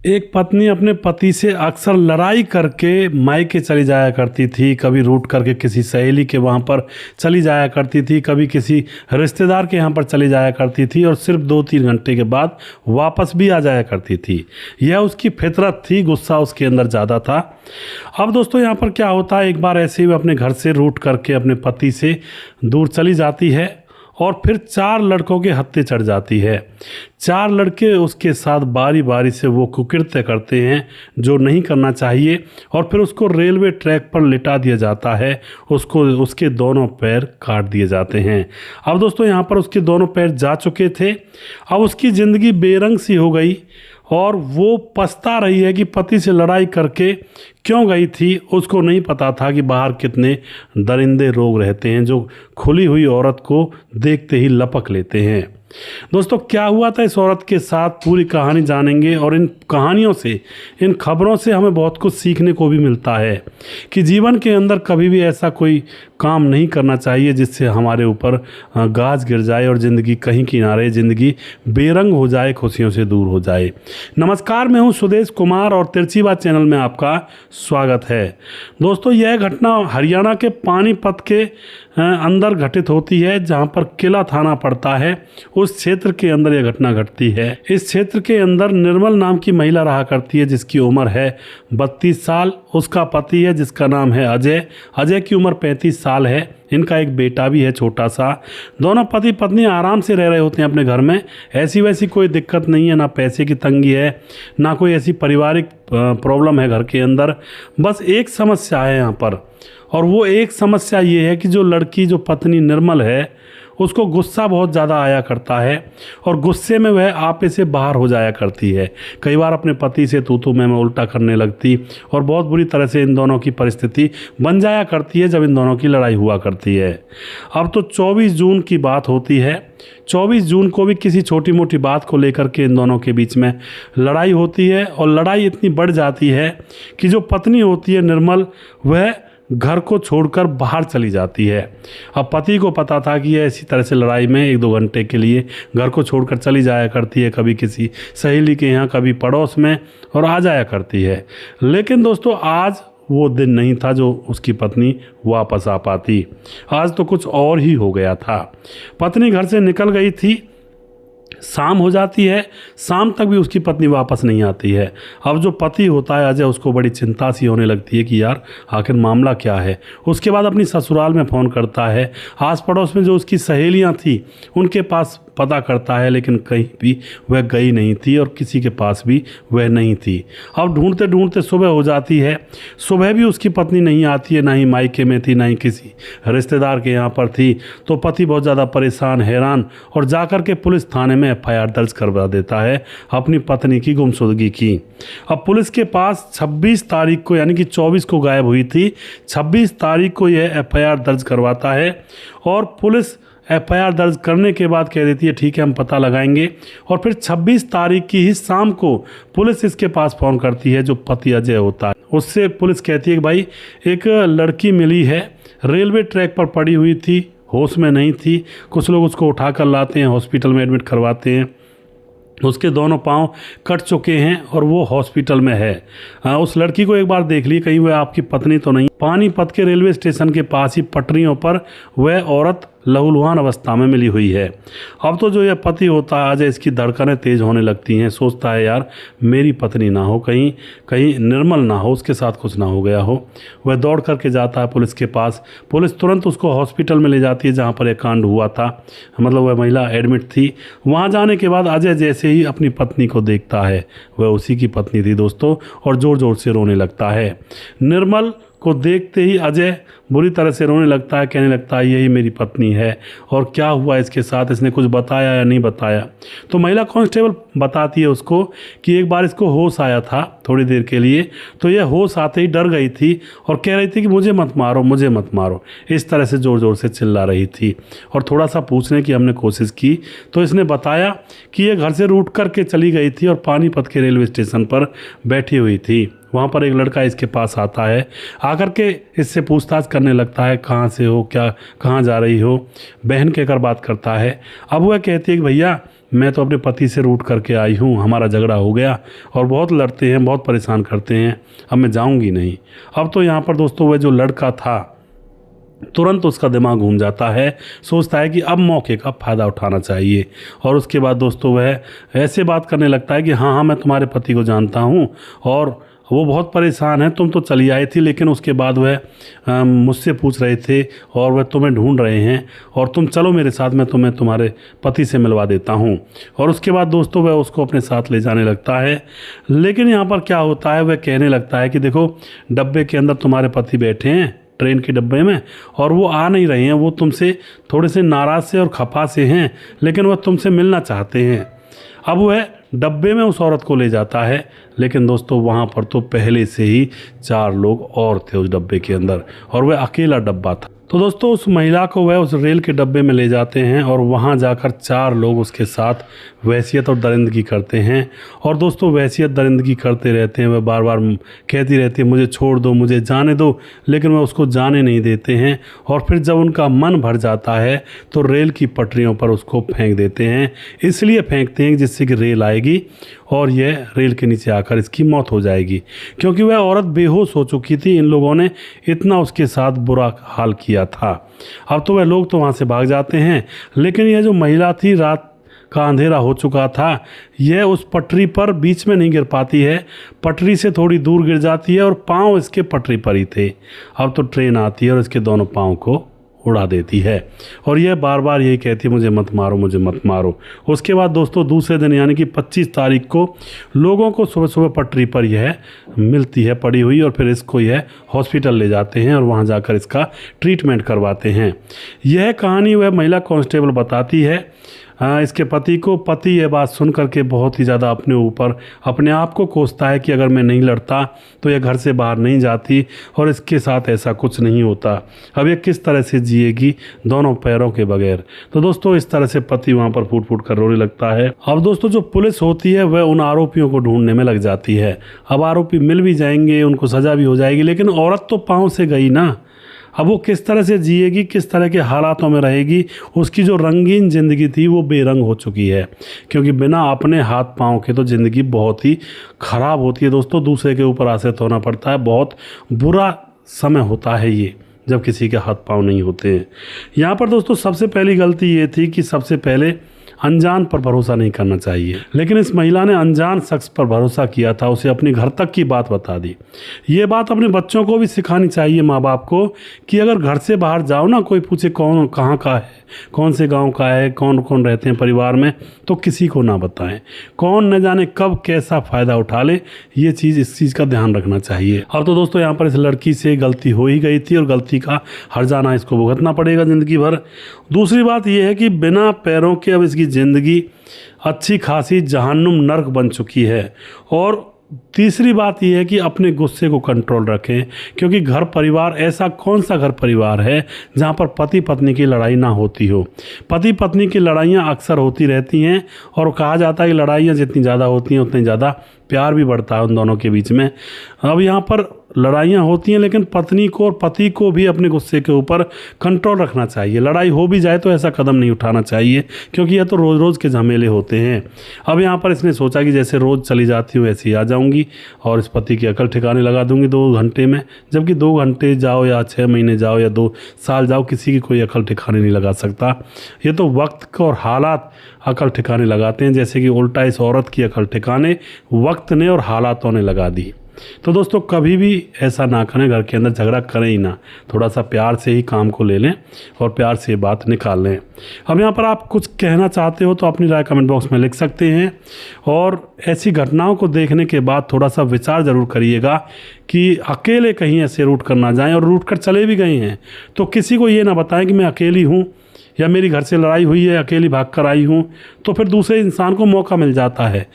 एक पत्नी अपने पति से अक्सर लड़ाई करके मायके चली जाया करती थी। कभी रूठ करके किसी सहेली के वहाँ पर चली जाया करती थी, कभी किसी रिश्तेदार के यहाँ पर चली जाया करती थी और सिर्फ 2-3 घंटे के बाद वापस भी आ जाया करती थी। यह उसकी फितरत थी, गुस्सा उसके अंदर ज़्यादा था। अब दोस्तों यहाँ पर क्या होता है, एक बार ऐसे ही अपने घर से रूठ करके अपने पति से दूर चली जाती है और फिर 4 लड़कों के हत्थे चढ़ जाती है। 4 लड़के उसके साथ बारी बारी से वो कुकृत्य करते हैं जो नहीं करना चाहिए और फिर उसको रेलवे ट्रैक पर लिटा दिया जाता है। उसके दोनों पैर काट दिए जाते हैं। अब दोस्तों यहाँ पर उसके दोनों पैर जा चुके थे। अब उसकी ज़िंदगी बेरंग सी हो गई और वो पछता रही है कि पति से लड़ाई करके क्यों गई थी। उसको नहीं पता था कि बाहर कितने दरिंदे लोग रहते हैं जो खुली हुई औरत को देखते ही लपक लेते हैं। दोस्तों क्या हुआ था इस औरत के साथ, पूरी कहानी जानेंगे और इन कहानियों से, इन खबरों से हमें बहुत कुछ सीखने को भी मिलता है कि जीवन के अंदर कभी भी ऐसा कोई काम नहीं करना चाहिए जिससे हमारे ऊपर गाज गिर जाए और ज़िंदगी कहीं किनारे, ज़िंदगी बेरंग हो जाए, खुशियों से दूर हो जाए। नमस्कार, मैं हूं सुदेश कुमार और तिरछी बात चैनल में आपका स्वागत है। दोस्तों यह घटना हरियाणा के पानीपत के अंदर घटित होती है, जहां पर किला थाना पड़ता है। उस क्षेत्र के अंदर यह घटना घटती है। इस क्षेत्र के अंदर निर्मल नाम की महिला रहा करती है जिसकी उम्र है 32 साल। उसका पति है जिसका नाम है अजय। अजय की उम्र 35 साल है। इनका एक बेटा भी है छोटा सा। दोनों पति पत्नी आराम से रह रहे होते हैं अपने घर में। ऐसी वैसी कोई दिक्कत नहीं है, ना पैसे की तंगी है, ना कोई ऐसी पारिवारिक प्रॉब्लम है घर के अंदर। बस एक समस्या है यहाँ पर, और वो एक समस्या ये है कि जो लड़की, जो पत्नी निर्मल है, उसको गुस्सा बहुत ज़्यादा आया करता है और गुस्से में वह आपे से बाहर हो जाया करती है। कई बार अपने पति से तू मैं उल्टा करने लगती और बहुत बुरी तरह से इन दोनों की परिस्थिति बन जाया करती है जब इन दोनों की लड़ाई हुआ करती है। अब तो 24 जून की बात होती है। 24 जून को भी किसी छोटी मोटी बात को लेकर के इन दोनों के बीच में लड़ाई होती है और लड़ाई इतनी बढ़ जाती है कि जो पत्नी होती है निर्मल, वह घर को छोड़कर बाहर चली जाती है। अब पति को पता था कि यह इसी तरह से लड़ाई में 1-2 घंटे के लिए घर को छोड़कर चली जाया करती है, कभी किसी सहेली के यहाँ, कभी पड़ोस में, और आ जाया करती है। लेकिन दोस्तों आज वो दिन नहीं था जो उसकी पत्नी वापस आ पाती। आज तो कुछ और ही हो गया था। पत्नी घर से निकल गई थी, शाम हो जाती है, शाम तक भी उसकी पत्नी वापस नहीं आती है। अब जो पति होता है अजय, उसको बड़ी चिंता सी होने लगती है कि यार आखिर मामला क्या है। उसके बाद अपनी ससुराल में फ़ोन करता है, आस पड़ोस में जो उसकी सहेलियां थी उनके पास पता करता है, लेकिन कहीं भी वह गई नहीं थी और किसी के पास भी वह नहीं थी। अब ढूंढते ढूंढते सुबह हो जाती है। सुबह भी उसकी पत्नी नहीं आती है, ना ही मायके में थी, ना ही किसी रिश्तेदार के यहाँ पर थी। तो पति बहुत ज़्यादा परेशान, हैरान, और जाकर के पुलिस थाने में FIR दर्ज करवा देता है अपनी पत्नी की गुमशुदगी की। अब पुलिस के पास 26 तारीख को, यानी कि 24 को गायब हुई थी, 26 तारीख को यह FIR दर्ज करवाता है और पुलिस FIR दर्ज करने के बाद कह देती है ठीक है हम पता लगाएंगे। और फिर 26 तारीख की ही शाम को पुलिस इसके पास फ़ोन करती है, जो पति अजय होता है। उससे पुलिस कहती है कि भाई एक लड़की मिली है, रेलवे ट्रैक पर पड़ी हुई थी, होश में नहीं थी। कुछ लोग उसको उठा कर लाते हैं, हॉस्पिटल में एडमिट करवाते हैं। उसके दोनों पांव कट चुके हैं और वो हॉस्पिटल में है। उस लड़की को एक बार देख ली, कहीं वह आपकी पत्नी तो नहीं। पानीपत के रेलवे स्टेशन के पास ही पटरियों पर वह औरत लहूलुहान अवस्था में मिली हुई है। अब तो जो यह पति होता है अजय, इसकी धड़कनें तेज़ होने लगती हैं। सोचता है यार मेरी पत्नी ना हो, कहीं कहीं निर्मल ना हो, उसके साथ कुछ ना हो गया हो। वह दौड़ करके जाता है पुलिस के पास। पुलिस तुरंत उसको हॉस्पिटल में ले जाती है जहाँ पर यह कांड हुआ था, मतलब वह महिला एडमिट थी। वहाँ जाने के बाद अजय जैसे ही अपनी पत्नी को देखता है, वह उसी की पत्नी थी दोस्तों, और ज़ोर ज़ोर से रोने लगता है। निर्मल को देखते ही अजय बुरी तरह से रोने लगता है, कहने लगता है यही मेरी पत्नी है और क्या हुआ इसके साथ, इसने कुछ बताया या नहीं बताया। तो महिला कांस्टेबल बताती है उसको कि एक बार इसको होश आया था थोड़ी देर के लिए, तो यह होश आते ही डर गई थी और कह रही थी कि मुझे मत मारो, मुझे मत मारो। इस तरह से ज़ोर ज़ोर से चिल्ला रही थी। और थोड़ा सा पूछने की हमने कोशिश की तो इसने बताया कि यह घर से रूठ करके चली गई थी और पानीपत के रेलवे स्टेशन पर बैठी हुई थी। वहाँ पर एक लड़का इसके पास आता है, आकर के इससे पूछताछ करने लगता है कहाँ से हो, क्या कहाँ जा रही हो, बहन कहकर बात करता है। अब वह कहती है कि भैया मैं तो अपने पति से रूठ करके आई हूँ, हमारा झगड़ा हो गया और बहुत लड़ते हैं, बहुत परेशान करते हैं, अब मैं जाऊँगी नहीं। अब तो यहाँ पर दोस्तों वह जो लड़का था तुरंत उसका दिमाग घूम जाता है, सोचता है कि अब मौके का फ़ायदा उठाना चाहिए। और उसके बाद दोस्तों वह ऐसे बात करने लगता है कि हाँ हाँ मैं तुम्हारे पति को जानता हूँ और वो बहुत परेशान है, तुम तो चली आई थी लेकिन उसके बाद वह मुझसे पूछ रहे थे और वह तुम्हें ढूंढ रहे हैं और तुम चलो मेरे साथ, मैं तुम्हें तुम्हारे पति से मिलवा देता हूँ। और उसके बाद दोस्तों वह उसको अपने साथ ले जाने लगता है। लेकिन यहाँ पर क्या होता है, वह कहने लगता है कि देखो डब्बे के अंदर तुम्हारे पति बैठे हैं, ट्रेन के डब्बे में, और वो आ नहीं रहे हैं, वो तुमसे थोड़े से नाराज़ से और खफा से हैं, लेकिन वह तुमसे मिलना चाहते हैं। अब वह डब्बे में उस औरत को ले जाता है, लेकिन दोस्तों वहाँ पर तो पहले से ही 4 लोग और थे उस डब्बे के अंदर और वह अकेला डब्बा था। तो दोस्तों उस महिला को वह उस रेल के डब्बे में ले जाते हैं और वहाँ जाकर 4 लोग उसके साथ वहसियत और दरिंदगी करते हैं। और दोस्तों वहसियत दरिंदगी करते रहते हैं, वह बार बार कहती रहती है मुझे छोड़ दो, मुझे जाने दो, लेकिन वह उसको जाने नहीं देते हैं। और फिर जब उनका मन भर जाता है तो रेल की पटरियों पर उसको फेंक देते हैं। इसलिए फेंकते हैं जिससे कि रेल आएगी और यह रेल के नीचे आकर इसकी मौत हो जाएगी, क्योंकि वह औरत बेहोश हो चुकी थी। इन लोगों ने इतना उसके साथ बुरा हाल किया था। अब तो वह लोग तो वहाँ से भाग जाते हैं, लेकिन यह जो महिला थी, रात का अंधेरा हो चुका था, यह उस पटरी पर बीच में नहीं गिर पाती है, पटरी से थोड़ी दूर गिर जाती है और पाँव इसके पटरी पर ही थे। अब तो ट्रेन आती है और इसके दोनों पाँव को उड़ा देती है और यह बार बार यही कहती है मुझे मत मारो, मुझे मत मारो। उसके बाद दोस्तों दूसरे दिन यानी कि 25 तारीख को लोगों को सुबह सुबह पटरी पर यह मिलती है पड़ी हुई और फिर इसको यह हॉस्पिटल ले जाते हैं और वहां जाकर इसका ट्रीटमेंट करवाते हैं। यह कहानी वह महिला कांस्टेबल बताती है इसके पति को। पति यह बात सुन करके बहुत ही ज़्यादा अपने ऊपर अपने आप को कोसता है कि अगर मैं नहीं लड़ता तो यह घर से बाहर नहीं जाती और इसके साथ ऐसा कुछ नहीं होता। अब यह किस तरह से जिएगी दोनों पैरों के बगैर। तो दोस्तों इस तरह से पति वहाँ पर फूट फूट कर रोने लगता है। अब दोस्तों जो पुलिस होती है वह उन आरोपियों को ढूंढने में लग जाती है। अब आरोपी मिल भी जाएंगे, उनको सज़ा भी हो जाएगी, लेकिन औरत तो पाँव से गई ना। अब वो किस तरह से जिएगी, किस तरह के हालातों में रहेगी। उसकी जो रंगीन ज़िंदगी थी वो बेरंग हो चुकी है, क्योंकि बिना अपने हाथ पाँव के तो ज़िंदगी बहुत ही ख़राब होती है दोस्तों। दूसरे के ऊपर आश्रित होना पड़ता है, बहुत बुरा समय होता है ये जब किसी के हाथ पाँव नहीं होते हैं। यहाँ पर दोस्तों सबसे पहली गलती ये थी कि सबसे पहले अनजान पर भरोसा नहीं करना चाहिए, लेकिन इस महिला ने अनजान शख्स पर भरोसा किया था, उसे अपने घर तक की बात बता दी। ये बात अपने बच्चों को भी सिखानी चाहिए, माँ बाप को, कि अगर घर से बाहर जाओ ना, कोई पूछे कौन कहाँ का है, कौन से गांव का है, कौन कौन रहते हैं परिवार में, तो किसी को ना बताएं। कौन न जाने कब कैसा फ़ायदा उठा ले, ये चीज़ इस चीज़ का ध्यान रखना चाहिए। अब तो दोस्तों यहाँ पर इस लड़की से गलती हो ही गई थी और गलती का हर्जाना इसको भुगतना पड़ेगा ज़िंदगी भर। दूसरी बात यह है कि बिना पैरों के अब इसकी ज़िंदगी अच्छी खासी जहन्नुम नर्क बन चुकी है। और तीसरी बात यह है कि अपने गुस्से को कंट्रोल रखें, क्योंकि घर परिवार, ऐसा कौन सा घर परिवार है जहाँ पर पति पत्नी की लड़ाई ना होती हो। पति पत्नी की लड़ाइयाँ अक्सर होती रहती हैं और कहा जाता है कि लड़ाइयाँ जितनी ज़्यादा होती हैं उतनी ज़्यादा प्यार भी बढ़ता है उन दोनों के बीच में। अब यहाँ पर लड़ाइयाँ होती हैं, लेकिन पत्नी को और पति को भी अपने गुस्से के ऊपर कंट्रोल रखना चाहिए। लड़ाई हो भी जाए तो ऐसा कदम नहीं उठाना चाहिए, क्योंकि यह तो रोज़ रोज़ के झमेले होते हैं। अब यहाँ पर इसने सोचा कि जैसे रोज़ चली जाती हूँ ऐसे ही आ जाऊँगी और इस पति की अकल ठिकाने लगा दूँगी 2 घंटे में। जबकि 2 घंटे जाओ या 6 महीने जाओ या 2 साल जाओ, किसी की कोई अकल ठिकाने नहीं लगा सकता। ये तो वक्त और हालात अकल ठिकाने लगाते हैं, जैसे कि उल्टा इस औरत की अकल ठिकाने वक्त ने और हालातों ने लगा दी। तो दोस्तों कभी भी ऐसा ना करें, घर के अंदर झगड़ा करें ही ना, थोड़ा सा प्यार से ही काम को ले लें और प्यार से बात निकाल लें। अब यहाँ पर आप कुछ कहना चाहते हो तो अपनी राय कमेंट बॉक्स में लिख सकते हैं। और ऐसी घटनाओं को देखने के बाद थोड़ा सा विचार ज़रूर करिएगा कि अकेले कहीं ऐसे रूट कर ना जाएं, और रूट कर चले भी गए हैं तो किसी को ये ना बताएं कि मैं अकेली हूँ या मेरी घर से लड़ाई हुई है, अकेली भाग कर आई हूँ, तो फिर दूसरे इंसान को मौका मिल जाता है।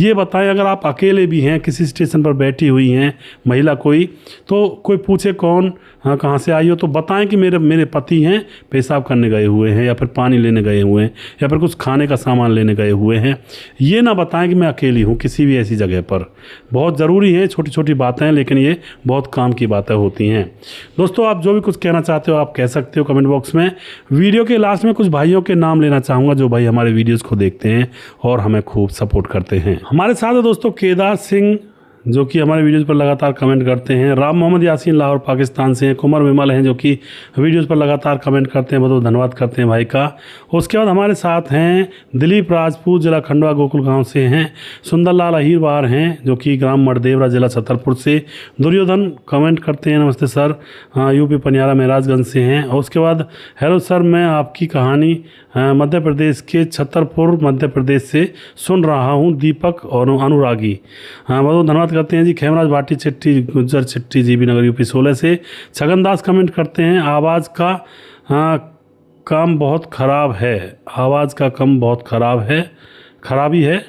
ये बताएं अगर आप अकेले भी हैं, किसी स्टेशन पर बैठी हुई हैं महिला कोई, तो कोई पूछे कौन हाँ कहाँ से आई हो तो बताएं कि मेरे पति हैं, पेशाब करने गए हुए हैं या फिर पानी लेने गए हुए हैं या फिर कुछ खाने का सामान लेने गए हुए हैं। ये ना बताएं कि मैं अकेली हूँ किसी भी ऐसी जगह पर। बहुत ज़रूरी है, छोटी छोटी बातें हैं लेकिन ये बहुत काम की बातें होती हैं। दोस्तों आप जो भी कुछ कहना चाहते हो आप कह सकते हो कमेंट बॉक्स में। वीडियो के लास्ट में कुछ भाइयों के नाम लेना चाहूँगा जो भाई हमारे वीडियोज़ को देखते हैं और हमें खूब सपोर्ट करते हैं। हमारे साथ है दोस्तों केदार सिंह जो कि हमारे वीडियोज़ पर लगातार कमेंट करते हैं। राम मोहम्मद यासीन लाहौर पाकिस्तान से हैं। कुमार विमल हैं जो कि वीडियोज़ पर लगातार कमेंट करते हैं, बहुत बहुत धन्यवाद करते हैं भाई का। उसके बाद हमारे साथ हैं दिलीप राजपूत, जिला खंडवा गोकुल गांव से हैं। सुंदरलाल अहीरवार हैं जो कि ग्राम मरदेवरा, जिला छतरपुर से। दुर्योधन कमेंट करते हैं, नमस्ते सर, यूपी पनियारा महराजगंज से हैं। और उसके बाद हेलो सर, मैं आपकी कहानी मध्य प्रदेश के छतरपुर मध्य प्रदेश से सुन रहा हूँ, दीपक और अनुरागी। बहुत बहुत धन्यवाद करते हैं जी। खेमराज भाटी चिट्ठी गुज्जर चिट्ठी जीबी नगर यूपी 16 से। छगन दास कमेंट करते हैं, आवाज़ का काम बहुत ख़राब है, आवाज़ का कम बहुत ख़राब है, खराबी है।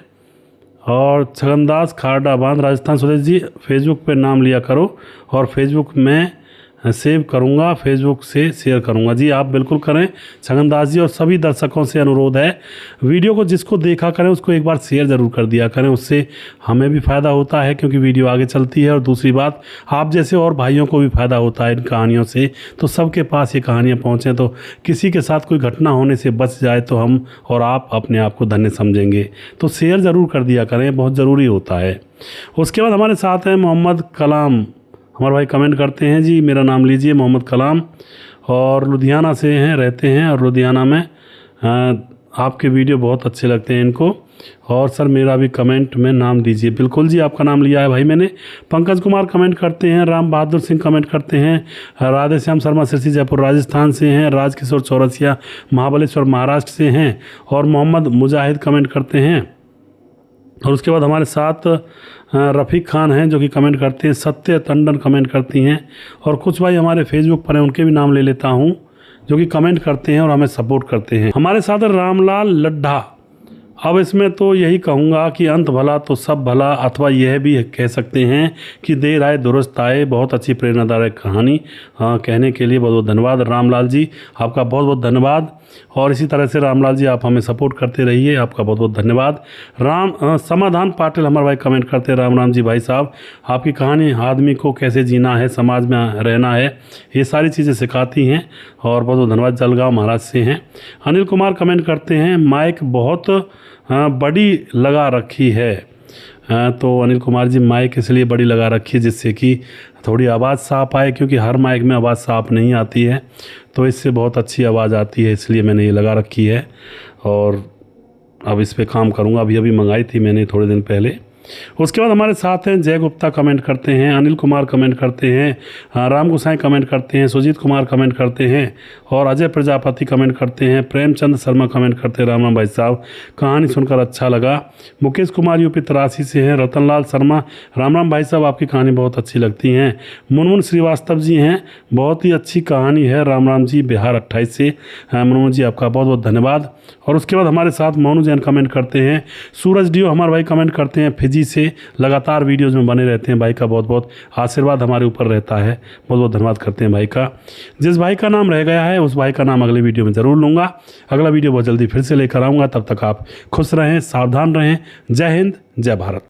और छगन दास खारडा बांध राजस्थान स्वदेश जी, फेसबुक पे नाम लिया करो और फेसबुक में सेव करूंगा, फेसबुक से शेयर करूंगा। जी आप बिल्कुल करें छगन दास जी। और सभी दर्शकों से अनुरोध है, वीडियो को जिसको देखा करें उसको एक बार शेयर ज़रूर कर दिया करें, उससे हमें भी फ़ायदा होता है क्योंकि वीडियो आगे चलती है। और दूसरी बात, आप जैसे और भाइयों को भी फ़ायदा होता है इन कहानियों से, तो सबके पास ये कहानियाँ पहुँचें तो किसी के साथ कोई घटना होने से बच जाए तो हम और आप अपने आप को धन्य समझेंगे। तो शेयर ज़रूर कर दिया करें, बहुत ज़रूरी होता है। उसके बाद हमारे साथ हैं मोहम्मद कलाम, हमारे भाई कमेंट करते हैं जी, मेरा नाम लीजिए मोहम्मद कलाम, और लुधियाना से हैं, रहते हैं। और लुधियाना में आपके वीडियो बहुत अच्छे लगते हैं इनको। और सर मेरा भी कमेंट में नाम दीजिए। बिल्कुल जी, आपका नाम लिया है भाई मैंने। पंकज कुमार कमेंट करते हैं। राम बहादुर सिंह कमेंट करते हैं। राधे श्याम शर्मा सिरसी जयपुर राजस्थान से हैं। राजकिशोर चौरसिया महाबलेश्वर महाराष्ट्र से हैं। और मोहम्मद मुजाहिद कमेंट करते हैं। और उसके बाद हमारे साथ रफ़ीक खान हैं जो कि कमेंट करते हैं। सत्य टंडन कमेंट करती हैं। और कुछ भाई हमारे फेसबुक पर हैं, उनके भी नाम ले लेता हूं जो कि कमेंट करते हैं और हमें सपोर्ट करते हैं। हमारे साथ रामलाल लड्ढा। अब इसमें तो यही कहूँगा कि अंत भला तो सब भला, अथवा यह भी कह सकते हैं कि देर आए दुरुस्त आए। बहुत अच्छी प्रेरणादायक कहानी कहने के लिए बहुत बहुत धन्यवाद रामलाल जी, आपका बहुत बहुत धन्यवाद। और इसी तरह से रामलाल जी आप हमें सपोर्ट करते रहिए, आपका बहुत बहुत धन्यवाद। समाधान पाटिल हमारे भाई कमेंट करते हैं, राम जी भाई साहब, आपकी कहानी आदमी को कैसे जीना है, समाज में रहना है, ये सारी चीज़ें सिखाती हैं। और बहुत बहुत धन्यवाद। जलगांव महाराष्ट्र से हैं। अनिल कुमार कमेंट करते हैं, माइक बहुत बड़ी लगा रखी है। तो अनिल कुमार जी माइक इसलिए बड़ी लगा रखी है जिससे कि थोड़ी आवाज़ साफ़ आए, क्योंकि हर माइक में आवाज़ साफ़ नहीं आती है, तो इससे बहुत अच्छी आवाज़ आती है, इसलिए मैंने ये लगा रखी है। और अब इस पे काम करूँगा। अभी मंगाई थी मैंने थोड़े दिन पहले। उसके बाद हमारे साथ हैं जय गुप्ता कमेंट करते हैं। अनिल कुमार कमेंट करते हैं। राम गोसाई कमेंट करते हैं। सुजीत कुमार कमेंट करते हैं। और अजय प्रजापति कमेंट करते हैं। प्रेमचंद शर्मा कमेंट करते हैं, राम राम भाई साहब, कहानी सुनकर अच्छा लगा। मुकेश कुमार यूपी 83 से हैं। रतनलाल शर्मा, राम राम भाई साहब, आपकी कहानी बहुत अच्छी लगती हैं। मुनमुन श्रीवास्तव जी हैं, बहुत ही अच्छी कहानी है, राम राम जी, बिहार 28 से। मुनमुन जी आपका बहुत बहुत धन्यवाद। और उसके बाद हमारे साथ मोनू जैन कमेंट करते हैं। सूरज डियो हमारे भाई कमेंट करते हैं, फिजी से, लगातार वीडियोज़ में बने रहते हैं। भाई का बहुत बहुत आशीर्वाद हमारे ऊपर रहता है, बहुत बहुत धन्यवाद करते हैं भाई का। जिस भाई का नाम रह गया है उस भाई का नाम अगले वीडियो में ज़रूर लूँगा। अगला वीडियो बहुत जल्दी फिर से लेकर आऊँगा। तब तक आप खुश रहें, सावधान रहें। जय हिंद, जय भारत।